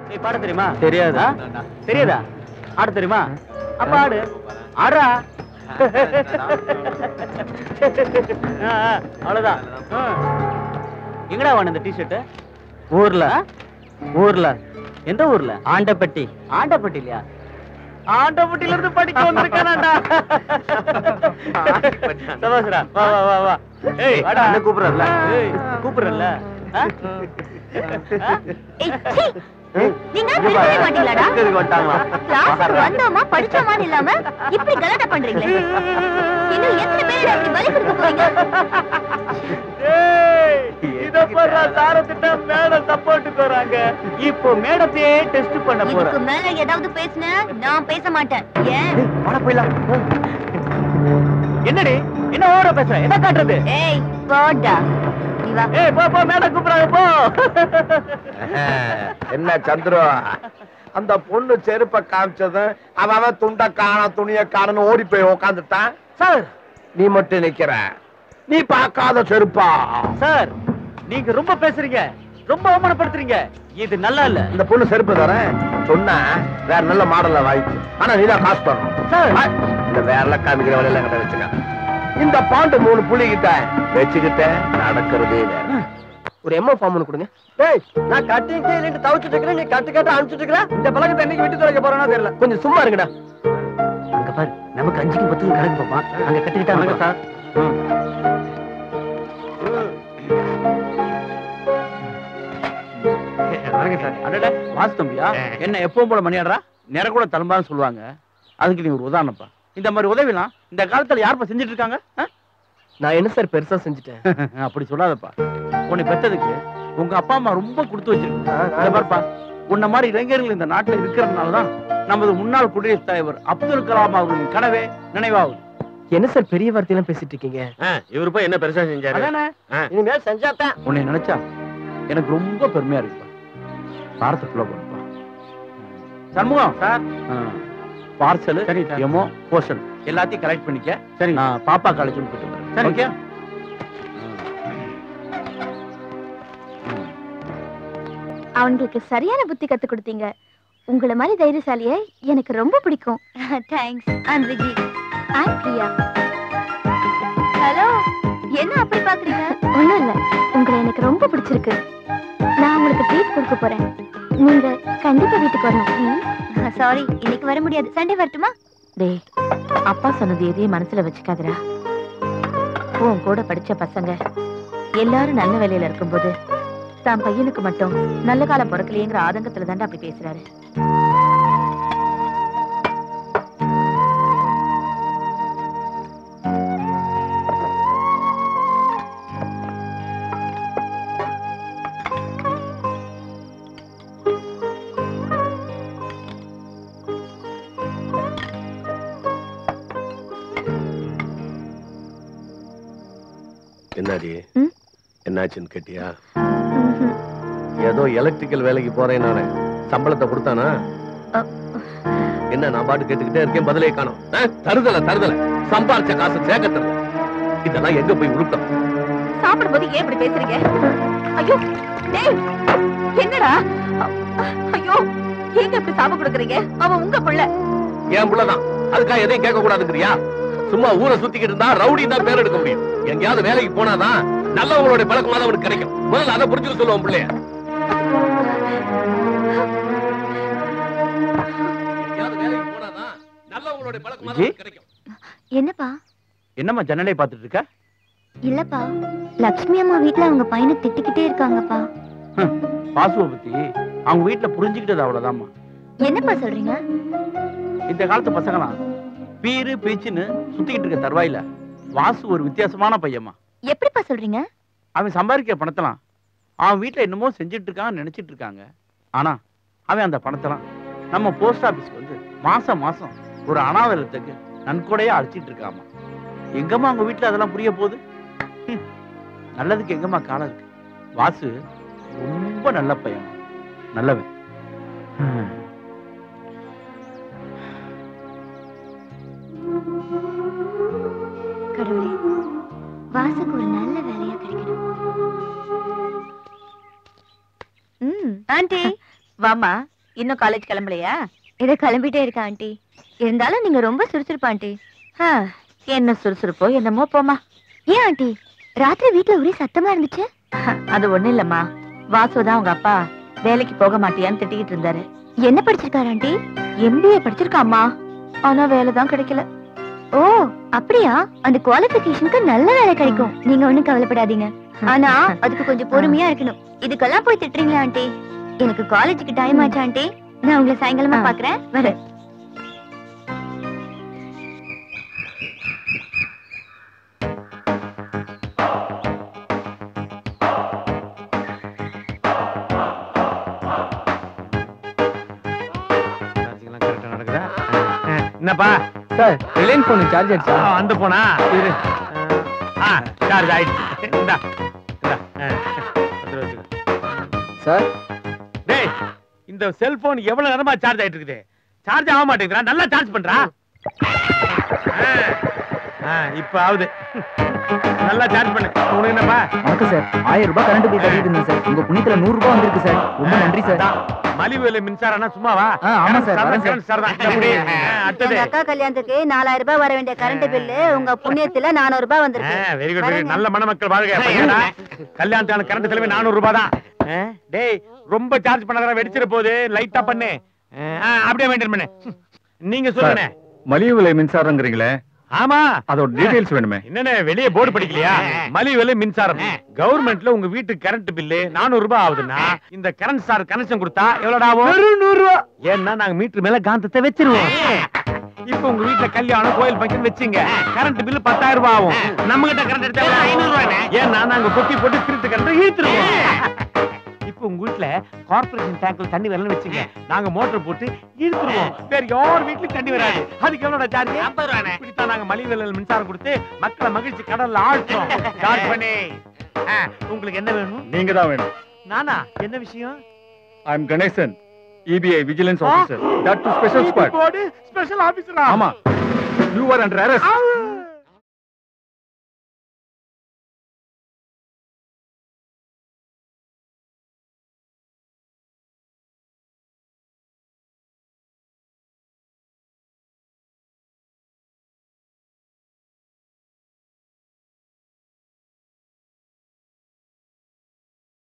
நீ பாட தெரியுமா? தெரியாதா? தெரியாதா? ஆட தெரியுமா? அப்ப ஆடு. ஆடுறா. அவ்வளவுதான். எங்கடா வாங்க இந்த டிஷர்ட்? ஊர்ல. ஊர்ல. எந்த ஊர்ல? ஆண்டப்பட்டி. ஆண்டப்பட்டி இல்லையா? ஆண்டப்பட்டில இருந்து படிக்க வந்திருக்கானடா. சபாஸ்ரா, வா வா வா வா. ஏய், வாடா. என்ன கூப்பிடுறல்ல? ஏய், கூப்பிடுறல்ல? நீங்க திரும்பவே மாட்டீங்களாடா? கிளாஸ்க்கு வந்தோமா படிச்சோமான்னு இல்லாம இப்படி கலாட்டா பண்றீங்களே. இன்னும் எத்தனை பேர் அப்படி பலி கொடுக்க போறீங்க? ஏய், இத பாரு, தாரத்திட்ட மேடம் சப்போர்ட்டுக்கு வராங்க. இப்போ மேடத்தையே டெஸ்ட் பண்ண போறேன். இதுக்கு மேல ஏதாவது பேசுன நான் பேச மாட்டேன். ஏன்? வாடா போய்லாம். என்னடி? என்ன ஓவரா பேசுற? என்ன காட்டுறது? ஏய், போடா. ஏய், போ போ, மேடம் கூப்பிடுறாங்க, போ. என்ன சந்திரு, அந்த பொண்ணு செருப்ப காமிச்சதும் அவன் துண்ட காண துணிய காணன்னு ஓடி போய் உக்காந்துட்டான். சார், நீ மட்டும் நிக்கிற. நீ பார்க்காத செருப்பா? சார், நீங்க ரொம்ப பேசுறீங்க, ரொம்ப அவமானப்படுத்துறீங்க. இது நல்லா இல்ல. இந்த பொண்ணு செருப்பு தரேன் சொன்னா வேற நல்ல மாடல்ல வாங்கிச்சு. ஆனா நீதான் காசு தரணும் சார். இந்த வேற காமிக்கிற வேலையில கிட்ட வச்சுக்க. இந்த பாண்டு 3 புள்ளிக்கிட்ட வச்சுக்கிட்ட நடக்கிறதே வேற. ஒரு எம்ஓ ஃபார்ம் ஒன்று கொடுங்க. டேய், நான் கட்டிங்க இல்லைன்னு தவிச்சிட்டு இருக்கிறேன், நீ கட்டு கட்ட அனுப்பிச்சிட்டு இருக்கிற. இந்த பழக்கத்தை என்னைக்கு விட்டு துறைக்க போறேன்னா தெரியல. கொஞ்சம் சும்மா இருங்கடா. அங்க பாரு, நமக்கு 5க்கு 10 கணக்கு பாப்பா. அங்க கட்டிக்கிட்டா சார். வாஸ்தம்பியா என்ன எப்பவும் போல மணியாடுறா? நிற கூட தலம்பான்னு சொல்லுவாங்க. அதுக்கு நீ ஒரு உதாரணப்பா. இந்த மாதிரி உதவிலாம் இந்த காலத்துல யாருப்பா செஞ்சுட்டு இருக்காங்க? நான் என்ன சார் பெருசா செஞ்சுட்டேன்? அப்படி சொல்லாதப்பா. உன்னை பெற்றதுக்கு உங்க அப்பா அம்மா ரொம்ப கொடுத்து வச்சிருக்காங்க. உன்ன மாதிரி இளைஞர்கள் இந்த நாட்டில் இருக்கிறதுனாலதான் நமது முன்னாள் குடியரசுத் தலைவர் அப்துல் கலாம் அவர்களின் கனவே நினைவாகும். என்ன சார் பெரிய வார்த்தையெல்லாம் பேசிட்டு இருக்கீங்க? இவரு போய் என்ன பெருசா செஞ்சாரு? இனிமேல் செஞ்சாத்தான். உன்னை நினைச்சா எனக்கு ரொம்ப பெருமையா இருக்குப்பா. பாரத்துக்குள்ள போறப்பா. சண்முகம் சார், பார்சல் எமோ போஸ்டல் எல்லாத்தையும் கலெக்ட் பண்ணிக்க. சரி, நான் பாப்பா காலேஜ் போயிட்டு வரேன். சரி, ஓகே. அவங்களுக்கு சரியான புத்தி கத்து கொடுத்தீங்க. உங்களை மாதிரி தைரியசாலிய எனக்கு ரொம்ப பிடிக்கும். Thanks. I'm Viji. I'm Priya. Hello, என்ன அப்படி பாக்குறீங்க? ஒண்ணும் இல்ல, உங்களை எனக்கு ரொம்ப பிடிச்சிருக்கு. நான் உங்களுக்கு ட்ரீட் கொடுக்க போறேன். நீங்க கண்டிப்பா வீட்டுக்கு வரணும். சாரி, இன்னைக்கு வர முடியாது. சண்டே வரட்டுமா? டேய், அப்பா சொன்னது எதையும் மனசுல வச்சுக்காதடா. உன் கூட படிச்ச பசங்க எல்லாரும் நல்ல வேலையில இருக்கும்போது தான் பையனுக்கு மட்டும் நல்ல காலம் பிறக்கலையேங்கிற ஆதங்கத்துல தாண்டா அப்படி பேசுறாரு. என்னடி என்னாச்சுன்னு கேட்டியா? ஏதோ எலக்ட்ரிக்கல் வேலைக்கு போறேன் நானே. சம்பளத்தை கொடுத்தானா? என்ன நான் பாட்டு கேட்டுக்கிட்டே இருக்கேன், பதிலே காணோம். தருதல தருதல சம்பாரிச்ச காசு சேர்க்க. இதெல்லாம் எங்க போய் உருட்டம்? சாப்பிடும் போது ஏன் இப்படி பேசுறீங்க? ஐயோ டேய், என்னடா? ஐயோ, ஏங்க இப்படி சாப்பிட கொடுக்குறீங்க? அவன் உங்க புள்ள. என் புள்ளதான், அதுக்காக எதையும் கேட்க கூடாதுங்கிறியா? சும்மா ஊரை சுத்திக்கிட்டு இருந்தா ரவுடி தான் பேர் எடுக்க முடியும். எங்கேயாவது வேலைக்கு போனாதான் நல்லவங்களுடைய பழக்கமா தான் அவனுக்கு கிடைக்கும். முதல்ல அதை புரிஞ்சுக்க சொல்லுவோம் பிள்ளைய. எங்கேயாவது வேலைக்கு போனாதான் நல்லவங்களுடைய பழக்கமா தான் கிடைக்கும். என்னப்பா? என்னம்மா ஜன்னலை பார்த்துட்டு இருக்க? இல்லப்பா, லட்சுமி அம்மா வீட்டுல அவங்க பையனை திட்டிக்கிட்டே இருக்காங்கப்பா. பாசுவை பத்தி அவங்க வீட்டுல புரிஞ்சுக்கிட்டது அவ்வளவுதான்மா. என்னப்பா சொல்றீங்க? இந்த காலத்து பசங்களாம் பீரு பீச்சுன்னு சுத்திக்கிட்டு இருக்க தருவாயில வாசு ஒரு வித்தியாசமான பையமா. எப்படிப்பா சொல்றீங்க? அவன் சம்பாதிக்கிற பணத்தெல்லாம் அவன் வீட்டுல என்னமோ செஞ்சுட்டு இருக்கான்னு நினைச்சிட்டு இருக்காங்க. ஆனா அவன் அந்த பணத்தெல்லாம் நம்ம போஸ்ட் ஆபீஸ்க்கு வந்து மாசம் மாசம் ஒரு அனாதரத்துக்கு நன்கொடையா அழைச்சிட்டு இருக்காமா. எங்கம்மா அவங்க வீட்டுல அதெல்லாம் புரிய போகுது? நல்லதுக்கு எங்கம்மா காலம் இருக்கு? வாசு ரொம்ப நல்ல பையன், நல்லவன். கடவுளே, வாசுக்கு ஒரு நல்ல வேலையா கிடைக்கணும். ஆண்டி வாமா, இன்னும் காலேஜ் கிளம்பலையா? இதை கிளம்பிட்டே இருக்கா ஆண்டி. இருந்தாலும் நீங்க ரொம்ப சுறுசுறுப்பா ஆண்டி. என்ன சுறுசுறுப்போ என்னமோ போமா. ஏன் ஆண்டி ராத்திரி வீட்டுல ஒரே சத்தமா இருந்துச்சு? அது ஒண்ணு இல்லம்மா, வாசுதான் உங்க அப்பா வேலைக்கு போக மாட்டியான்னு திட்டிக்கிட்டு இருந்தாரு. என்ன படிச்சிருக்காரு ஆண்டி? MBA படிச்சிருக்காம்மா, ஆனா வேலை தான் கிடைக்கல. ஓ அப்படியா? அந்த குவாலிஃபிகேஷனுக்கு நல்ல வேலை கிடைக்கும், நீங்க ஒண்ணும் கவலைப்படாதீங்க. ஆனா அதுக்கு கொஞ்சம் பொறுமையா இருக்கணும். இதுக்கெல்லாம் போய் திட்டுறீங்களா ஆண்டி? எனக்கு காலேஜுக்கு டைம் ஆச்சு ஆண்டி, நான் உங்களை சாயங்காலமா பாக்குறேன். வரேன். என்னப்பா சார் ரிலையன்ஸ் போன் சார்ஜ் ஆயிடுச்சா? அந்த போனா இரு. சார்ஜ் ஆயிடுச்சு. இந்தா சார் டேய், இந்த செல்போன் எவ்வளவு நேரமா சார்ஜ் ஆயிட்டு இருக்குது? சார்ஜ் ஆக மாட்டேங்குதுடா, நல்லா சார்ஜ் பண்றா. இப்ப ஆகுது, நல்லா சார்ஜ் பண்ணு. உனக்கு என்னப்பா? வணக்கம் சார், 1000 ரூபாய் கரண்ட் பில் கட்டிட்டு இருந்தேன் சார். உங்க புண்ணியத்துல 100 ரூபாய் வந்திருக்கு சார். ரொம்ப நன்றி சார். மலிவு விலை மின்சாரம்னா சும்மாவா? ஆமா சார், வரேன் சார். சார் தான். அடுத்தது எங்க அக்கா கல்யாணத்துக்கு 4000 ரூபாய் வர வேண்டிய கரண்ட் பில்லு உங்க புண்ணியத்துல 400 ரூபாய் வந்திருக்கு. Very good, very good. நல்ல மணமக்கள் வாழ்க. பையனா கல்யாணத்துக்கான கரண்ட் செலவு 400 ரூபாய் தான். டேய், ரொம்ப சார்ஜ் பண்ணாதடா, வெடிச்சிர போகுது. லைட்டா பண்ணு. அப்படியே மெயின்டைன் பண்ணு. நீங்க சொல்லுங்க. மலிவு விலை மின்சாரங்கிறீங்களே, ஆமா, அதோட டீடைல்ஸ் வேணுமே. என்னன்னு வெளியே போர்டு படிக்கலையா? மலிவு விலை மின்சாரம். கவர்மெண்ட்ல உங்க வீட்டுக்கு கரண்ட் பில்லு 400 ரூபாய் ஆகுதுன்னா இந்த கரண்ட் சார் கனெக்ஷன் கொடுத்தா எவ்வளவு ஆகும்? 100 ரூபாய். ஏன்னா நாங்க மீட்டர் மேல காந்தத்தை வச்சிருவோம். இப்ப உங்க வீட்டுல கல்யாணம், கோயில் ஃபங்க்ஷன் வச்சீங்க, கரண்ட் பில்லு 10,000 ரூபாய் ஆகும். நம்ம கிட்ட கரண்ட் எடுத்தா 500 ரூபாய். ஏன்னா நாங்க கொட்டி போட்டு திருட்டு கரண்ட் இழுத்துருவோம். இப்ப உங்க வீட்டுல கார்ப்பரேஷன் டேங்க்ல தண்ணி வரலன்னு வச்சுங்க, நாங்க மோட்டர் போட்டு இழுத்துருவோம். வேற யார் வீட்டுல தண்ணி வராது. அதுக்கு எவ்வளவு சார்ஜ்? 50 ரூபாய். இப்படித்தான் நாங்க மலிவு விலையில மின்சாரம் கொடுத்து மக்களை மகிழ்ச்சி கடல்ல ஆழ்த்தோம். சார்ஜ் பண்ணி. உங்களுக்கு என்ன வேணும்? நீங்க தான் வேணும். நானா? என்ன விஷயம்? I am Ganesan, EBI vigilance officer. That to special squad. Special ஆபீசரா? ஆமா, யூ ஆர் அண்டர் அரெஸ்ட்.